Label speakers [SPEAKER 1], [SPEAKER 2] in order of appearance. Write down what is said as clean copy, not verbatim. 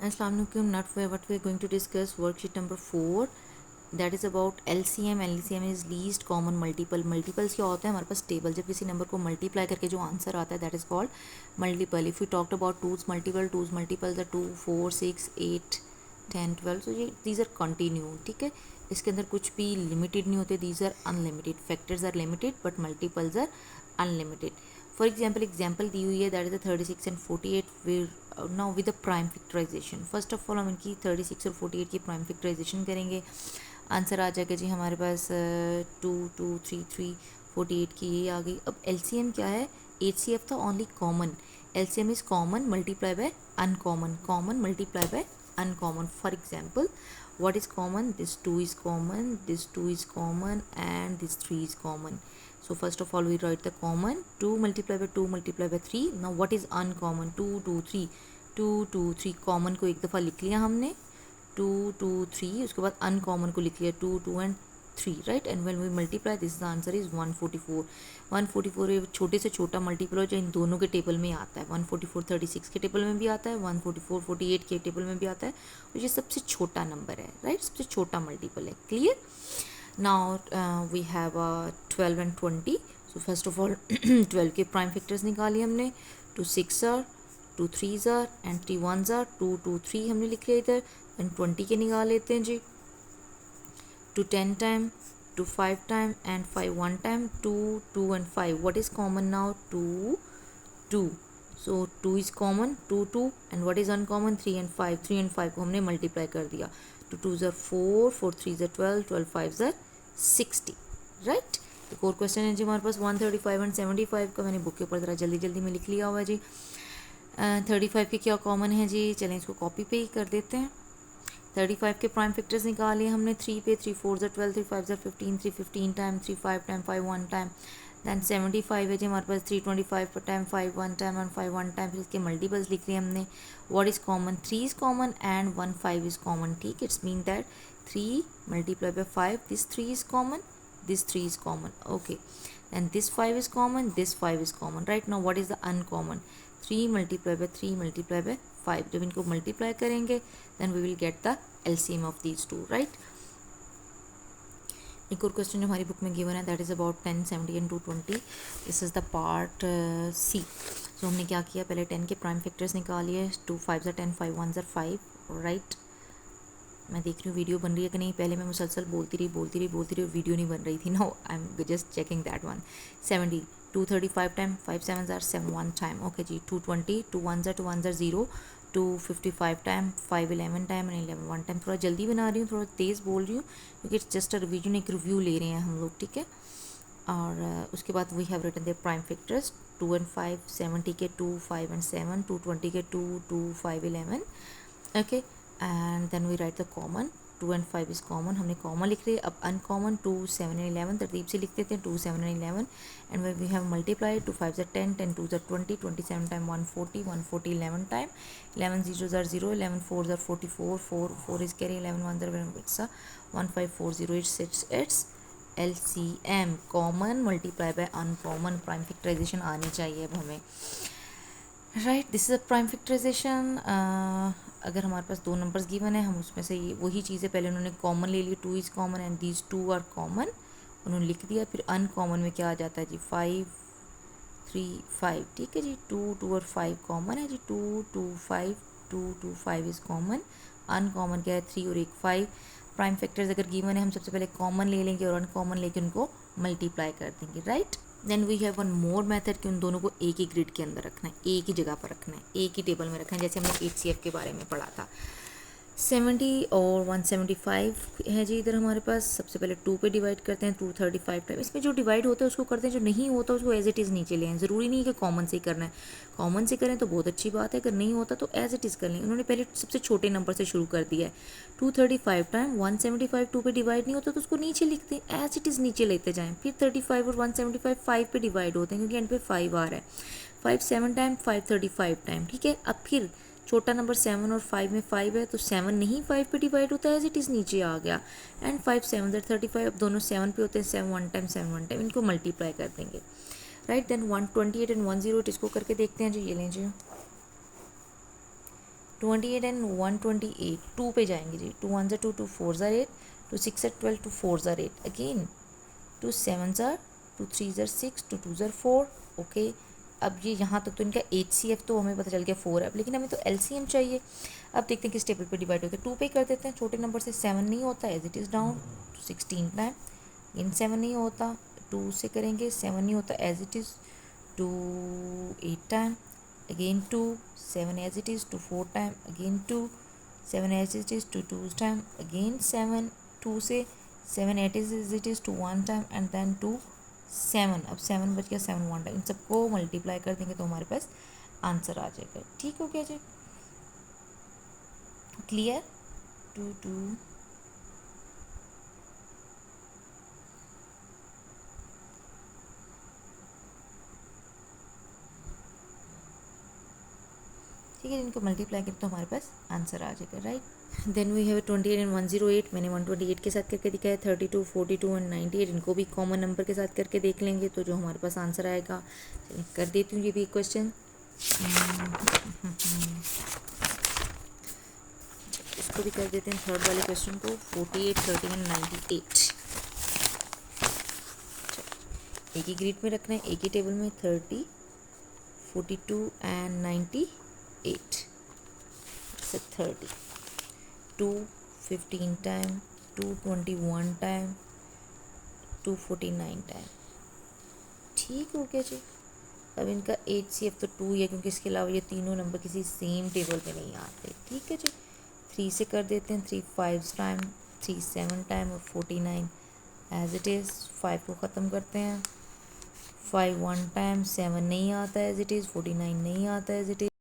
[SPEAKER 1] Assalamu alaikum. Not for what we are going to discuss worksheet number 4, that is about LCM. LCM is least common multiple. Multiples क्या होता है हमारे पास table, जब किसी number को multiply करके जो आंसर आता है that is called multiple. If you talked about twos multiples are 2 4 6 8 10 12. सो ये दीज आर कंटिन्यू. ठीक है, इसके अंदर कुछ भी लिमिटेड नहीं होते. These are unlimited. Factors are limited but multiples are unlimited. For example दी हुई है दैट इज 36 एंड 48. फिर now with the prime factorization. First of all हम इनकी 36 और 48 की प्राइम फैक्टराइजेशन करेंगे. आंसर आ जाएगा जी हमारे पास 2 2 3 3. 48 की ये आ गई. अब एलसीएम क्या है? HCF था only common. LCM is common multiply by uncommon. Common multiply bye uncommon. For example, what is common? This 2 is common, this 2 is common, and this 3 is common. So first of all we write the common. 2 multiplied by 2 multiplied by 3. Now what is uncommon? 2 2 3. 2 2 3. Common को एक दफ़ा लिख लिया हमने 2 2 3. उसके बाद uncommon को लिख लिया 2 2 and 3. Right. And when we multiply this answer is 144. 144 ये छोटे से छोटा मल्टीपल हो जो इन दोनों के टेबल में आता है. 144 36 के टेबल में भी आता है, 144 48 के टेबल में भी आता है. तो ये सबसे छोटा नंबर है. राइट, सबसे छोटा मल्टीपल है. Clear. Now we have 12 and 20. So first of all 12 के प्राइम फैक्टर्स निकाले हमने. 2 6 आर, 2 3 आर एंड 3 1 आर. 2 2 3 हमने लिख लिया इधर. एंड 20 के निकाल लेते हैं जी. 2 10 time, 2 5 time and 5 1 time. 2 2 and 5. What is common now? 2 2. So 2 is common, 2 2. And what is uncommon? 3 and 5. 3 and 5 को हमने मल्टीप्लाई कर दिया. 2 2s are 4, 4 3s are 12, 12 5s are 60. Right. एक और क्वेश्चन है जी हमारे पास 135 एंड 75 का. मैंने बुक के ऊपर ज़रा जल्दी जल्दी में लिख लिया हुआ है जी. 35 के क्या कॉमन है जी? चलें इसको कॉपी पे ही कर देते हैं. 35 के प्राइम फैक्टर्स निकाले हमने 3 पे. 3 4 ज़ा 12, 3 5 ज़ा 15, 3 15 टाइम, 3 5 टाइम, 5 1 टाइम. दैन 75 है जी हमारे पास 3 25 पर टाइम, 5 1 टाइम एंड 5 1 टाइम. फिर इसके मल्टीपल्स लिख लिए हमने. What is common? 3 is common and 1 5 is common. ठीक, it's mean that 3 multiply by 5, this 3 is common, this 3 is common. Okay, and this 5 is common, this 5 is common. Right now what is the uncommon? 3 multiplied by 3 multiplied by 5. जब इनको multiply करेंगे then we will get the LCM of these two. Right. एक और question जो हमारी book में given है that is about 10 70 and 220. This is the part C. सो हमने क्या किया, पहले 10 के प्राइम फैक्टर्स निकालिए. 2 5 ज़ा 10, 5 1 ज़ा 5. राइट. मैं देख रही हूँ वीडियो बन रही है कि नहीं. पहले मैं मुसलसल बोलती रही वीडियो नहीं बन रही थी. No, I am just checking that one. 70 235 time, 5 7 are 7 1 time. Okay जी. 220, 2 1 ज़ा 0. 255 टाइम, 5 11 टाइम एंड 11 1 टाइम. थोड़ा जल्दी बना रही हूँ, थोड़ा तेज़ बोल रही हूँ क्योंकि इट्स जस्ट अ रिवीजन. एक रिव्यू ले रहे हैं हम लोग. ठीक है. और उसके बाद we have written their prime factors. 2 and 5. 70 के 2 5 एंड 7. 220 के 2 2 5 11. Okay. And then we write the common. 2 and 5 is common, हमने कॉमन लिख रही है. अब अनकॉमन 2 7 एंड 11 तरतीब से लिख देते हैं. 2 7 and 11 and we have multiplied. 2 5 ज़ा 10, 10 2 ज़ा 20, 27 टाइम 140, 140 11 टाइम. 11 0 ज़ा 0, 11 4 ज़ा 44, 4 4 इज़ कैरी, 11 1 ज़ा it's 1540. It's LCM common multiply by uncommon. Prime factorization आनी चाहिए अब हमें. Right, this is a prime factorization. अगर हमारे पास दो नंबर्स गिवन है हम उसमें से वही चीज़ें पहले उन्होंने कॉमन ले ली. 2 is common and these 2 are common, उन्होंने लिख दिया. फिर अनकॉमन में क्या आ जाता है जी? 5 3 5. ठीक है जी. 2 2 और 5 कॉमन है जी. 2 2 5, 2 2 5 इज़ कॉमन. अनकॉमन क्या है? 3 और 1 5. प्राइम फैक्टर्स अगर गिवन है हम सबसे पहले कॉमन ले लेंगे और अनकॉमन लेके उनको मल्टीप्लाई कर देंगे. Right. Then we have one more method कि उन दोनों को एक ही ग्रिड के अंदर रखना है, एक ही जगह पर रखना है, एक ही टेबल में रखना है. जैसे हमने HCF के बारे में पढ़ा था. 70 और 175 है जी इधर हमारे पास. सबसे पहले 2 पे डिवाइड करते हैं. 235 टाइम. इसमें जो डिवाइड होता है उसको करते हैं, जो नहीं होता उसको एज इट इज़ नीचे ले आए. ज़रूरी नहीं है कि कॉमन से ही करना है. कॉमन से करें तो बहुत अच्छी बात है, अगर नहीं होता तो एज इट इज़ कर लें. उन्होंने पहले सबसे छोटे नंबर से शुरू कर दिया है. 235 टाइम 175 2 पे डिवाइड नहीं होता तो उसको नीचे लिखते हैं, एज इट इज़ नीचे लेते जाएँ. फिर 35 और 175 5 पे डिवाइड होते हैं क्योंकि एंड पे 5 आ रहा है. 5 7 टाइम, 5 35 टाइम. ठीक है. अब फिर छोटा नंबर 7 और 5 में 5 है तो 7 नहीं 5 पे डिवाइड होता है, एज इट इज़ नीचे आ गया. एंड 5 7 35. अब दोनों 7 पे होते हैं. 7 1 टाइम 7 1 टाइम. इनको मल्टीप्लाई कर देंगे. राइट. देन 128 एंड 108 इसको करके देखते हैं जी. ये लें जी. 28 एंड 128 टू पे जाएंगे जी. 2 1 2, 2 4 8, 2 6 12, 2 4 8 अगेन, 2 7 2 3 6, 2 2 4. ओके, अब ये यहाँ तक तो इनका HCF तो हमें पता चल गया 4 है, लेकिन हमें तो LCM चाहिए. अब देखते हैं किस टेबल पे डिवाइड होता है. 2 पे कर देते हैं. छोटे नंबर से 7 नहीं होता, as it is down 16 time. इन 7 नहीं होता, 2 से करेंगे. 7 नहीं होता, as it is to 8 time. Again 2 7 as it is to 4 time. Again 2 7 as it is to 2 time. Again 7 2 से 7 as it is to 1 time and then 2 7. अब 7 बच गया, 7 1 टाइम. इन सबको मल्टीप्लाई कर देंगे तो हमारे पास आंसर आ जाएगा. ठीक हो गया जी, क्लियर. 2 2 ठीक है, इनको मल्टीप्लाई करें तो हमारे पास आंसर आ जाएगा. Right. Then we have 28 and 108. मैंने 128 के साथ करके दिखाया. 32 42 एंड 98 इनको भी कॉमन नंबर के साथ करके देख लेंगे तो जो हमारे पास आंसर आएगा. कर देती हूँ ये भी क्वेश्चन. इसको भी कर देते हैं, थर्ड वाले क्वेश्चन को. 48 30 एंड 98 एक ही ग्रिड में रखना है, एक ही टेबल में. 30 42 एंड 98 से 30 2 15 टाइम, 2 21 टाइम, 2 49 टाइम. ठीक हो गया जी. अब इनका HCF तो 2 है क्योंकि इसके अलावा ये तीनों नंबर किसी सेम टेबल पे नहीं आते. ठीक है जी. 3 से कर देते हैं. 3 5 टाइम, 3 7 टाइम और 49 एज इट इज़. 5 को ख़त्म करते हैं. 5 1 टाइम, 7 नहीं आता एज इट इज़. 49 नहीं आता एज इट इज़.